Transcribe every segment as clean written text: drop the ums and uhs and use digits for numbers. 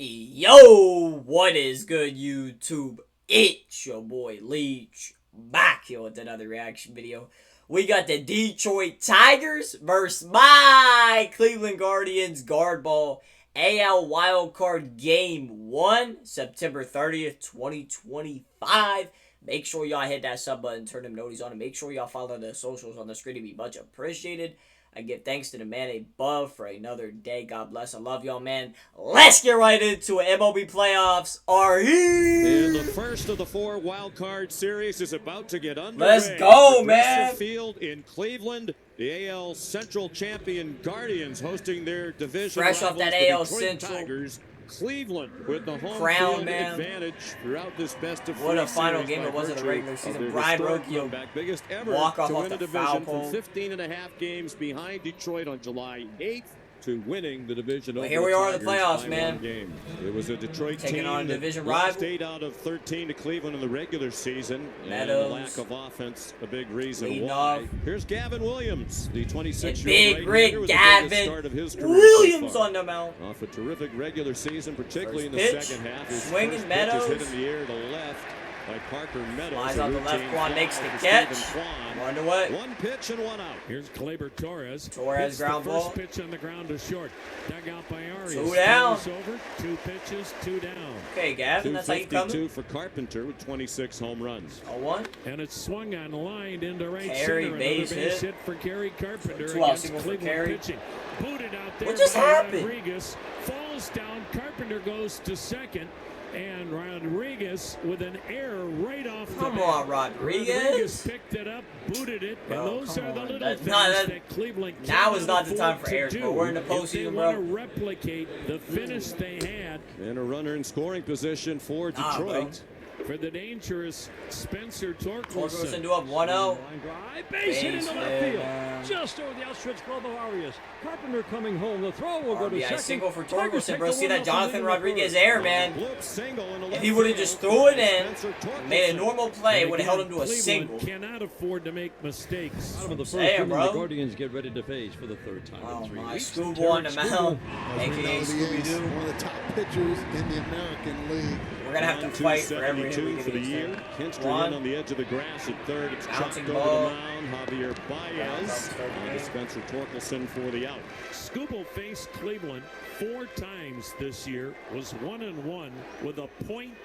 Yo, what is good, YouTube? It's your boy Leach back here with another reaction video. We got the Detroit Tigers versus my Cleveland Guardians guard ball AL Wildcard Game 1, September 30th, 2025. Make sure y'all hit that sub button, turn them notifications on, and make sure y'all follow the socials on the screen to be much appreciated. I give thanks to the man above for another day. God bless. I love y'all, man. Let's get right into it. MLB playoffs are here. And the first of the four wild card series is about to get underway. Let's go, man. Field in Cleveland. The AL Central champion Guardians hosting their division. Fresh off that AL Central. Tigers. Cleveland with the home crown, field man. advantage throughout this best of what three a final series game it was in the regular season. Brian Rocchio biggest ever walk off to off win the a division foul from pole. 15 and a half games behind Detroit on July 8th to winning the division. But here we are in the playoffs, man. Game. It was a Detroit taking team on a division lost rival. 8 out of 13 to Cleveland in the regular season. Meadows. And lack of offense, a big reason Leading why. off. Here's Gavin Williams, the 26-year-old Big Rig right-hander, Gavin Williams on the mound. Off a terrific regular season, particularly First in the pitch. second half. His Swinging first Meadows. pitch is hit in the air to left by Parker Meadows. Flies on the left. routine Quan fly makes the to catch. Stephen Kwan. Wonder what? One pitch and one out. Here's Kleber Torres. Torres ground the ball. first pitch on the ground to short. Dug out by Arias. 2 down. Over. 2 pitches, 2 down. Okay, Gavin, that's how you coming. 252 for Carpenter with 26 home runs. 0-1. And it's swung on line into right Carey, center. base Another base hit. hit for Gary Carpenter 2-out against single for Cleveland Carey. pitching. Booted out there. What just by happened? Rodriguez falls down. Carpenter goes to second. And Rodriguez with an error right off the Come bat. on, Rodriguez. Picked it up, booted it, Bro, and those come are the on. little That's things not- that Cleveland now is cannot not the time afford for to errors, bro. do We're in the if postseason, they bro. want to replicate the finish they had. And a runner in scoring position for Nah, Detroit. For the dangerous Spencer Torkelson Torkelson. do up 1-0. Line drive, base hit into left hit, field. man. Just over the outstretched glove of Arias. Carpenter coming home. The throw will go to RBI second. single for Tigers Torkelson, take bro. the See that 1-0 Jonathan lead in the Rodriguez third. air, man. Blip single in the If left he would have field. just threw it in, Spencer Torkelson. made a normal play, And would have held him again, to a Cleveland single. cannot afford to make mistakes. Bottom of the first Damn, inning, bro. the Guardians get ready to face for the third time Oh in 3 my, weeks. Scooby on the mound, As we aka know, the ace, Scooby-Doo. one of the top pitchers in the American League. We're going to have to fight for every hit we 272 for the get year. each Kinster in One. on the edge of the grass at third. It's Bouncing chucked over ball. the mound. Javier Baez. And Spencer Torkelson for the out. Skubal faced Cleveland 4 times this year, was 1-1 with a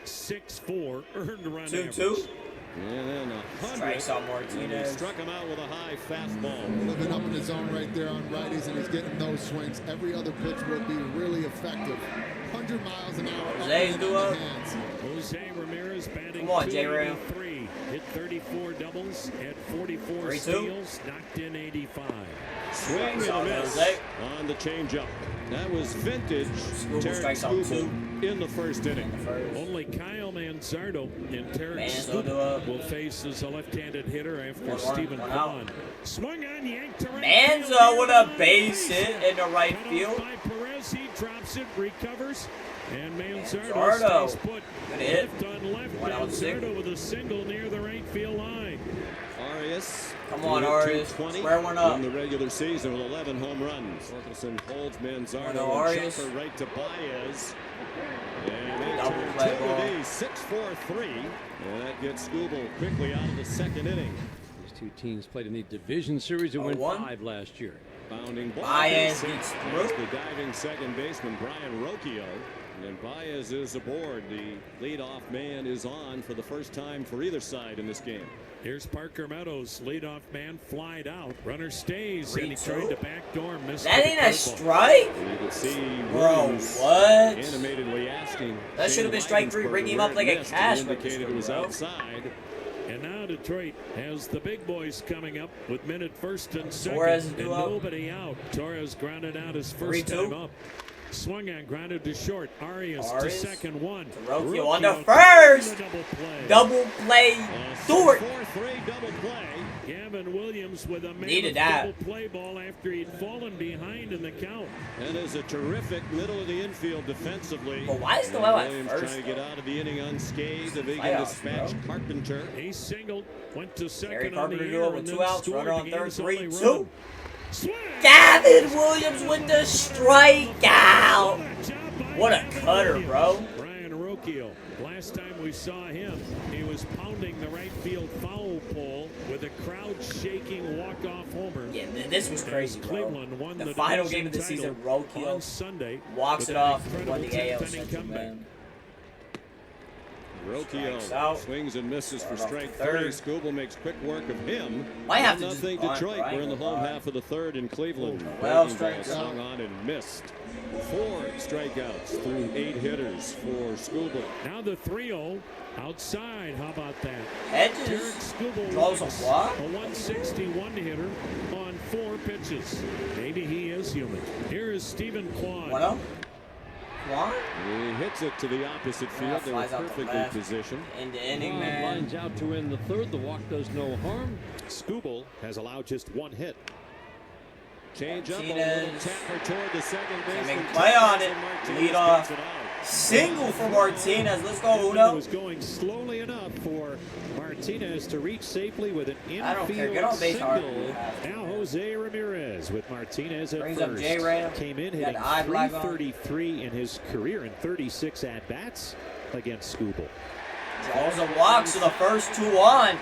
.64 earned run 2-2. average. And then 100. Strikes out And they Martinez. struck him out with a high fastball. Living up in the zone right there on righties, and he's getting those swings. Every other pitch will be really effective. 100 miles an hour. Jose's up and do down up. the hands. Jose Ramirez batting Come on, J-Ray. 283. Hit 34 doubles, had 44 3-2. steals, knocked in 85. Swing and Strikes a out miss Jose. on the changeup. That was vintage. Terry strikes out Skubal in the first inning. Only Kyle Manzardo and Terrence Manzo do up. Skubal will face as a left-handed hitter after 1-1, Stephen 1 out. Kwan. Swung on, yanked to right Manzo field. with a base hit in the right Cut off field. by Perez, he drops it, recovers, and Manzardo Manzardo. stays put. Good hit. Left on left, 1 out single. Manzardo with a single near the right field line. Arias. Come on, hit Arias. 220 Square one up. in the regular season with 11 home runs. Torkelson holds Manzardo Well, and Arias. chopper right to Baez. And they Double turn play 2 ball. of these, 6-4-3. And that gets Skubal quickly out of the second inning. These two teams played in the division series and went 0-1. 5 last year. Bounding ball. Baez Base gets hit through. as the diving second baseman Brian Rocchio. And Baez is aboard. The leadoff man is on for the first time for either side in this game. Here's Parker Meadows, leadoff man, flied out. Runner stays, and he 3-2. tried to backdoor, missed. That the ain't a curveball. strike? And you can see Bro, Williams what? animatedly asking. That should have been strike three. Bring him up like a cash indicated it was register, bro. outside. And now Detroit has the big boys coming up with men at first and second, Torres and do up. nobody out. Torres grounded out his first 3-2. time up. Swung on, grounded to short. Arias to Arias. second one. Rocchio on the Rocchio first. double play. Double play. Thor. 4-3 double play. Gavin Williams with a Needed mammoth that. double play ball after he'd fallen behind in the count. That is a terrific middle of the infield defensively. But why is the well at Williams first, trying to get out of the inning unscathed. The big Playoffs, dispatch bro. Carpenter. He singled, went to second Gary on Carpenter the do air, it with and 2 then outs. scored Runner on the third. game's only 3-2. run. Swing! Gavin Williams with the strikeout. What a job by What a cutter, bro. Brian Rocchio. Last time we saw him, he was pounding the right field foul pole with a crowd shaking walk-off homer. Yeah, this was crazy, bro. Cleveland won The final game of the division season, title Rocchio on Sunday walks with it an off and won incredible the AL 10th inning Central, comeback. man. Strikes out. Rocchio swings and misses for Start off strike the third. 3. Scooble makes quick work of him. Might have to just Nothing bunt, Detroit. right? We're in the home Bunt. half of the third in Cleveland. Well, Breaking ball strikes out. swung on and missed. 4 strikeouts through 8 hitters for Scooble. Now the 3-0 outside. How about that? Hedges Derek Scooble draws a walks walk. a 161 hitter on 4 pitches. Maybe he is human. Here is Stephen Kwan. What up? Quan? He hits it to the opposite field. They were flies out the perfectly left. positioned. In the inning, Kwan man. lines out to end the third. The walk does no harm. Scooble has allowed just 1 hit. Change up a Martinez. little tapper toward the second Can't baseman. make a play on it. Martinez Lead off. gets it out. Single for Martinez. Let's go, It Uno. was going slowly enough for Martinez to reach safely with an I don't care. Get infield on base hard. single. Now Jose Ramirez with Martinez at Brings up first. J-Ram. Came in Got hitting the eye black on. .333 in his career and 36 at-bats against Scooble. Draws a walk, so the first 2 on.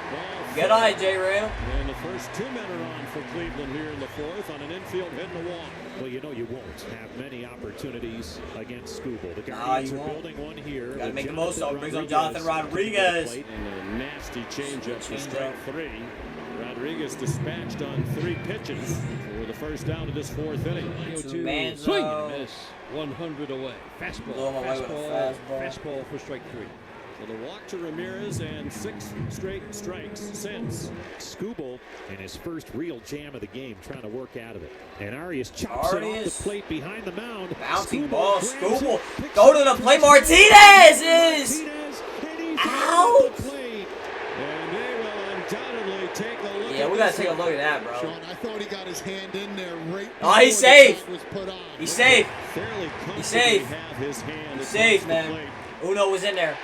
Good eye, J-Ram. And the first 2 men are on for Cleveland here in the 4th on an infield hit and a walk. Well, you know you won't have many opportunities against Scooble. The Nah, Guardians you are won't. building one here. Gotta with make the most of it. Jonathan Brings up Jonathan Rodriguez. coming to the plate. And a nasty changeup for Changeup. strike 3. Rodriguez dispatched on 3 pitches for the first down of this 4th inning. Manzo. Swing and a miss. 100 away. Fastball. Blow him away with a fastball. Fastball for strike 3. So the walk to Ramirez and 6 straight strikes since. Scooble in his first real jam of the game, trying to work out of it. And Arias chops it off Arias. the plate behind the mound. Bouncing Scooble ball. grabs Scooble. it, picks Go to it, the plate. turns it, Martinez is. Martinez, and he's Out. at the plate. And they will undoubtedly take a look Yeah, at we gotta this take a one. look at that, bro. Sean, I thought he got his hand in there right Oh, he's before the safe. shot was put on. He's safe. Fairly comfortably safe. have his hand He's across safe, the man. plate. Uno was in there.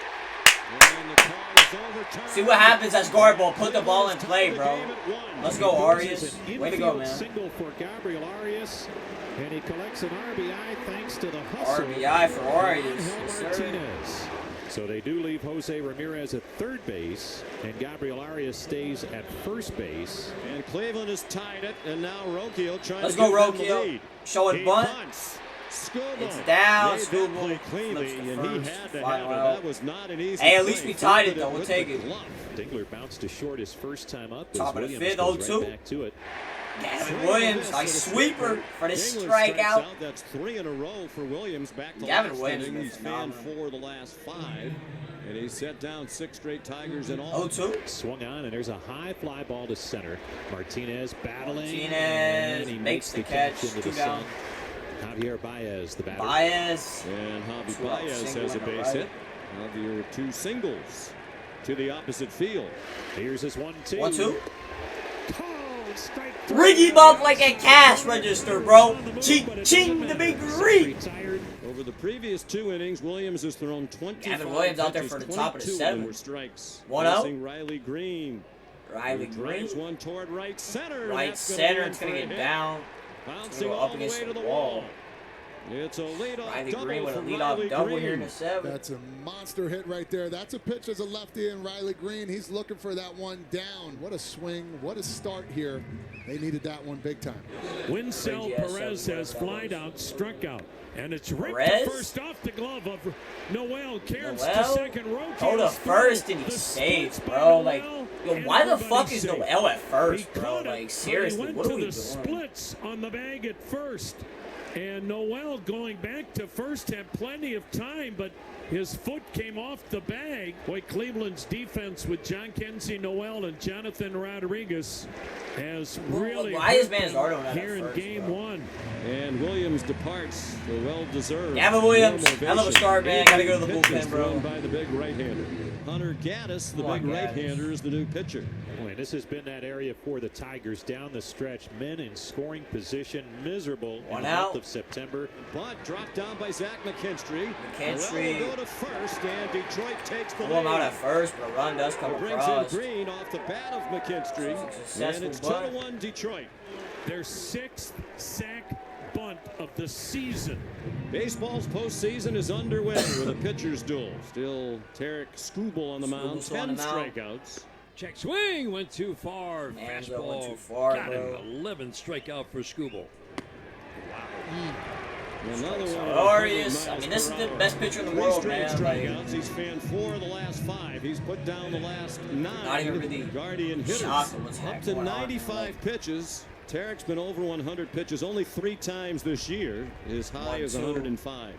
And the call is overturned. See what happens as guard ball. Put the ball in play, bro. Game at 1. Let's go, Arias. This is an Way to go, infield man. Single for Gabriel Arias, and he collects an RBI thanks to the hustle. RBI for Arias. Angel Yes, sir. Martinez. So they do leave Jose Ramirez at third base, and Gabriel Arias stays at first base. And Cleveland has tied it, and now Rocchio trying Let's to go, give them the Rocchio. lead. Show it He bunt. bunts. Scooble It's down. made that Scooble play cleanly, flips the and he first, had to fly have it. out. That was not an easy Hey, at play. least we tied it, though. We'll With take the it. glove. Dingler bounced to short his first time up. Top as of the Williams fifth, goes 0-2. right back to it. Gavin Williams, nice sweeper for the Dingler strikes strikeout. out. That's 3 in a row for Williams. Back to Gavin last Williams inning. has He's been fanned phenomenal. 4 the last 5. And he's set down 6 straight Tigers in all. 0-2. Swung on, and there's a high fly ball to center. Martinez battling. Martinez and he makes the catch catch. into 2 the down. sun. Javier Baez, the batter. Baez. And Javi Two out, Baez single has a in the base right. hit. Javier 2 singles to the opposite field. Here's his 1-2. 1-2. Called strike Rig him up like a cash register, bro. Ching, ching, the big rig. Retired. Over the previous 2 innings, Williams has thrown 25 Gavin Williams out there pitches, for the top of the 22 7th. were strikes. 1-0. Facing Riley Green. Riley He drives Green. one toward right center. and Right that's gonna center. be It's going in to for a get hit. down. Bouncing go all up the against way to the the wall. wall. It's a leadoff Riley double Green with a from leadoff Riley double Green. here in the 7th. That's a monster hit right there. That's a pitch as a lefty, and Riley Green, he's looking for that one down. What a swing. What a start here. They needed that one big time. Winsell Crazy ass Perez seven, has whatever that flied was. out, struck out. And it's ripped Perez? to first off the glove of Noel. Cairns to Noel? second. Roque Go to is through. first and he The saves, splits by bro. Like, Noel, yo, and why the everybody's fuck is safe. Noel at He first, bro? caught it, Like, but seriously, he went what are to we the doing? splits on the bag at first. And Noel going back to first had plenty of time, but his foot came off the bag. Boy, Cleveland's defense with John Kenzie Noel and Jonathan Rodriguez has really Why is hurt them Manzardo not here at in first, game bro? 1. And Williams departs for well-deserved. Gavin Williams, warm hell of a ovation. start, man. Gotta go to the Pitches bullpen, bro. thrown by the big right-hander. Hunter Gaddis, the Come on, big Gaddis. right-hander, is the new pitcher. Boy, this has been that area for the Tigers down the stretch. Men in scoring position, miserable in One the out. month of September. Bunt dropped down by Zach McKinstry. McKinstry. Morello will go to first, and Detroit takes the Pull him out at lead. first, but a run does come It brings across. in Green off the bat of McKinstry, and Successful it's bunt. 2-1 Detroit. Their 6th sack bunt of the season. Baseball's postseason is underway with a pitcher's duel. Still Tarek Skubal on the mound, Skubal's on 10 the mound. strikeouts. Check swing, went too far. Man, that Fastball went too far, got bro. him. 11th strikeout for Skubal. Another one. Glorious. I mean, this is the best pitcher in the world, man. Like, Strikeouts. He's fanned 4 of the last 5. He's put down the last 9. Not even really Guardian hitters. shocked at what's Up to going on. 95 pitches. Tarek's been over 100 pitches only 3 times this year. His high is 105.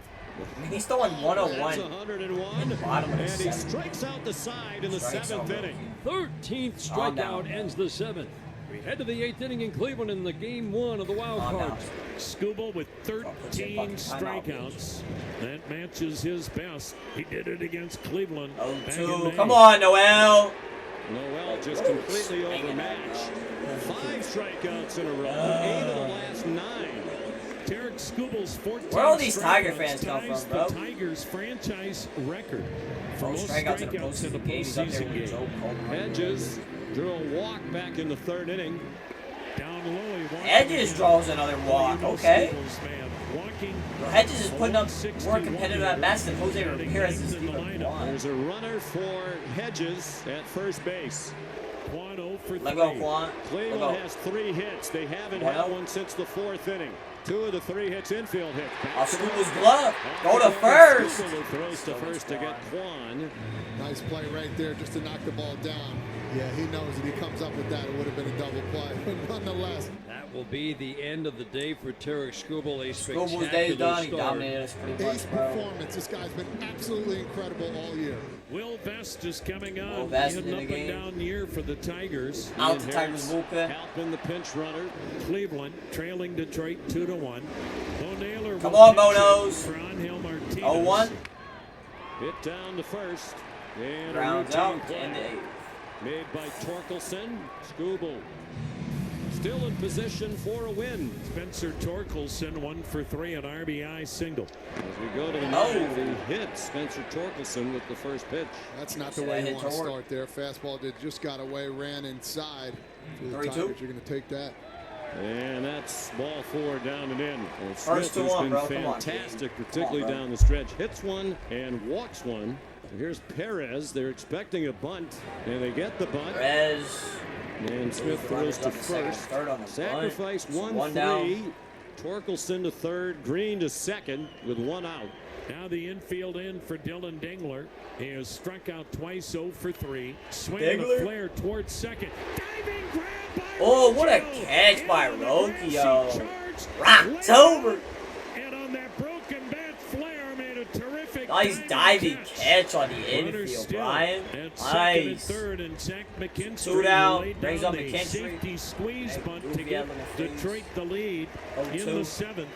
I mean, he's throwing That's 101. 101. Bottom of the And he 7th. strikes out the side in the Strikes out 7th inning. 13th Calm down. strikeout ends the 7th. We head to the 8th inning in Cleveland in the game 1 of the wild Calm down. card. Skubal with 13 fucking timeout, strikeouts. That matches his best. He did it against Cleveland. Oh, back in 2. May. Come on, Noel. Noel just completely Hanging out, overmatched. bro. 5 strikeouts in a row. 8 of the last 9. Tarek Skubal's 14 Where all these Tiger strikeouts fans come ties from, bro? the Tigers' franchise record for Most most strikeouts in a strikeouts in a postseason game. He's up there postseason with Joe game. Coleman. Hedges drew a walk back in the 3rd inning. Down low, he walked Hedges him. draws another walk. You know Okay. Skubal's man walking Hedges is putting up more 161 competitive at bats than Jose Ramirez is in the even lineup. won. There's a runner for Hedges at first base. Quan 0 for 3. Let go, Quan. Let Cleveland go. has 3 hits. They haven't Wow. had one since the 4th inning. 2 of the 3 hits infield hits. Off Skubal's glove. Go to first. Skubal throws to first to get Quan. Nice play right there just to knock the ball down. Yeah, he knows that he comes up with that. It would have been a double play. But nonetheless, That will be the end of the day for Tarek Skubal. A Skubal's spectacular day's done. He start. dominated us pretty ace much, bro. performance. This guy's been absolutely incredible all year. Will Vest is coming on. Will Vest He had in an the up and game. down year for the Tigers. Out the Tigers bullpen. Halpin, the pinch runner. Cleveland trailing Detroit 2-1. Bo Naylor Come will on, pitch Monos. for Angel Martinez. 0-1. Hit down to first. And a Rounds routine out. play And made by Torkelson. Skubal still in position for a win. Spencer Torkelson 1 for 3, an RBI single. As we go to the 9th, he hit Spencer Torkelson with the first pitch. That's not the See way that you hit want to toward- start there. Fastball did just got away, ran inside. For the 3-2. Tigers, you're going to take that. And that's ball 4 down and in. And First Smith has 2-1, been bro. Come on, fantastic, King. particularly Come on, bro. down the stretch. Hits one and walks one. So here's Perez. They're expecting a bunt, and they get the bunt. Perez. And Smith The throws runners to up to second, first. third on the Sacrifice bunt. 1-3. down. Torkelson to third. Green to second with 1 out. Now the infield in for Dylan Dingler. He has struck out twice, 0 for 3. Swing and a Dingler? flare towards second. Diving grab by Oh, what a Rocchio. catch by Into the grass, he Rocchio. charged. Rocktober. And on that broken bat flare made a terrific Nice diving catch on the Runner infield, still Brian. at second and Nice. third, and Zach McKinstry 2 down, laid brings down up the McKinstry. safety squeeze Hey, bunt to goofy give out in the face. Detroit the lead in 0-2. the 7th.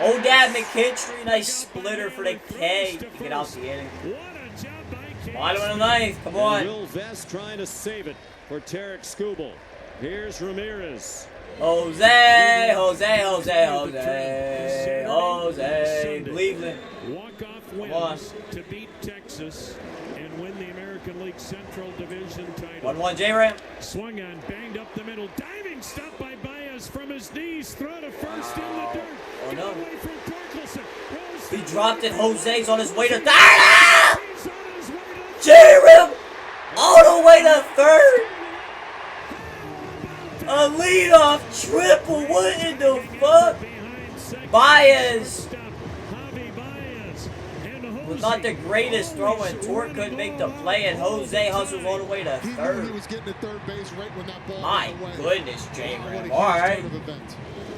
Oh, Dad McKinstry. Nice splitter for the K to get out the inning. What a job by Bottom of the Casey. 9th. Come And on. Will Vest trying to save it for Tarek Skubal. Here's Ramirez. Jose, Jose, Jose, Jose, Jose, Cleveland. Walk-off on. wins to beat Texas and win the American League Central Division title. 1-1 J-Ram. Swung on, banged up the middle, diving stop by Baez from his knees, throw to first in the dirt. Oh, no. Got away from Torkelson. Rolls He down dropped it. the Jose's on his way to third. He's on his way to J-Ram all the way to third. A leadoff triple. What in the fuck? behind second. Baez Stop. Javi Baez. And was Jose not the greatest throw, and Tor couldn't make the play, and Jose hustles all the way to He knew he third. was getting to third base right when that ball My went away. goodness, What a J-Ram. huge All right. turn of events.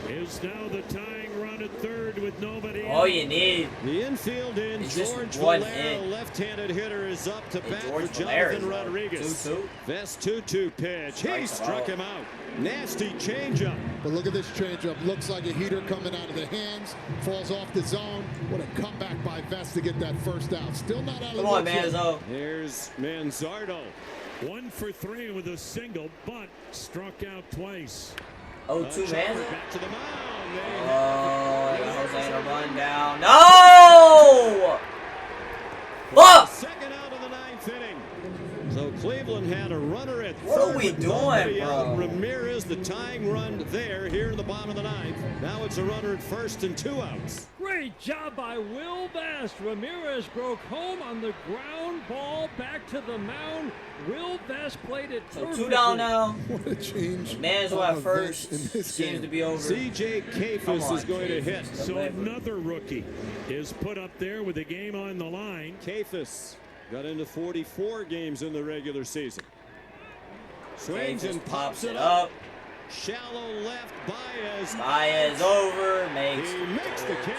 is now the tying run at third with nobody All out. you need. The infield in. It's just George one Valero, hit. left-handed hitter, is up to Hey, bat George for Valero, Jonathan Rodriguez. 2-2. Vest 2-2 pitch. He Strikes him struck out. him out. Nasty changeup. But look at this changeup. Looks like a heater coming out of the hands. Falls off the zone. What a comeback by Vest to get that first out. Still not out of the Come on, woods yet. Manzo. Here's Manzardo. 1 for 3 with a single, but struck out twice. Oh, 2 Chopper Manzo. back to the mound. They Oh, I got Jose in a run down. No! have Look! second out of the 9th inning. So Cleveland Cleveland had a runner at What third. are we with doing, nobody bro? out. Ramirez, the tying run there, here in the bottom of the ninth. Now it's a runner at first and 2 outs. Great job by Will Vest. Ramirez broke home on the ground ball back to the mound. Will Vest played it So perfectly. 2 down now. What a change. Man's at of first. events in this Seems game. to be over. C.J. Come Kafis on, is going to hit. Kafis. So another rookie is put up there with the game on the line. Kafis got into 44 games in the regular season. Swings Kafis and pops it up. Shallow left. Baez. Baez over. Makes He makes the catch.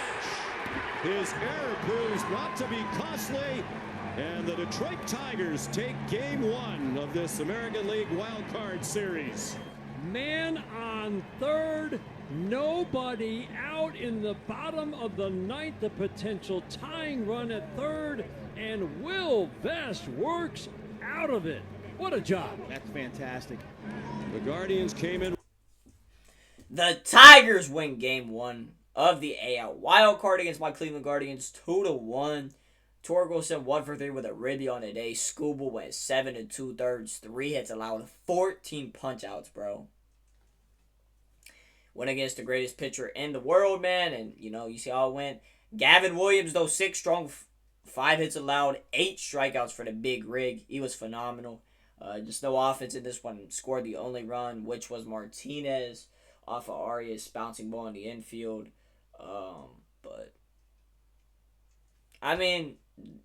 His error proves not to be costly. And the Detroit Tigers take game 1 of this American League Wild Card Series. Man on third. Nobody out in the bottom of the ninth. The potential tying run at third. And Will Vest works out of it. What a job. That's fantastic. The Guardians came in. The Tigers win game 1 of the AL wild card against my Cleveland Guardians 2-1. Torkelson 1 for 3 with a ribby on the day. Skubal went 7 2/3, 3 hits allowed, 14 punch outs, bro. Went against the greatest pitcher in the world, man, and you see how it went. Gavin Williams, though, 6 strong, 5 hits allowed, 8 strikeouts for the big rig. He was phenomenal. Just no offense in this one. Scored the only run, which was Martinez off of Arias bouncing ball in the infield. But I mean,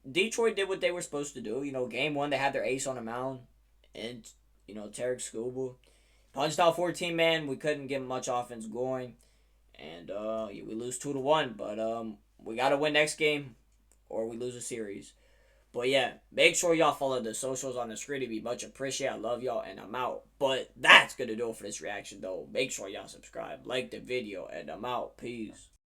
Detroit did what they were supposed to do. Game 1 they had their ace on the mound, and Tarek Skubal punched out 14 man. We couldn't get much offense going, and we lose 2-1. But we gotta win next game, or we lose a series. But yeah, make sure y'all follow the socials on the screen. It'd be much appreciated. I love y'all, and I'm out. But that's gonna do it for this reaction, though. Make sure y'all subscribe, like the video, and I'm out. Peace.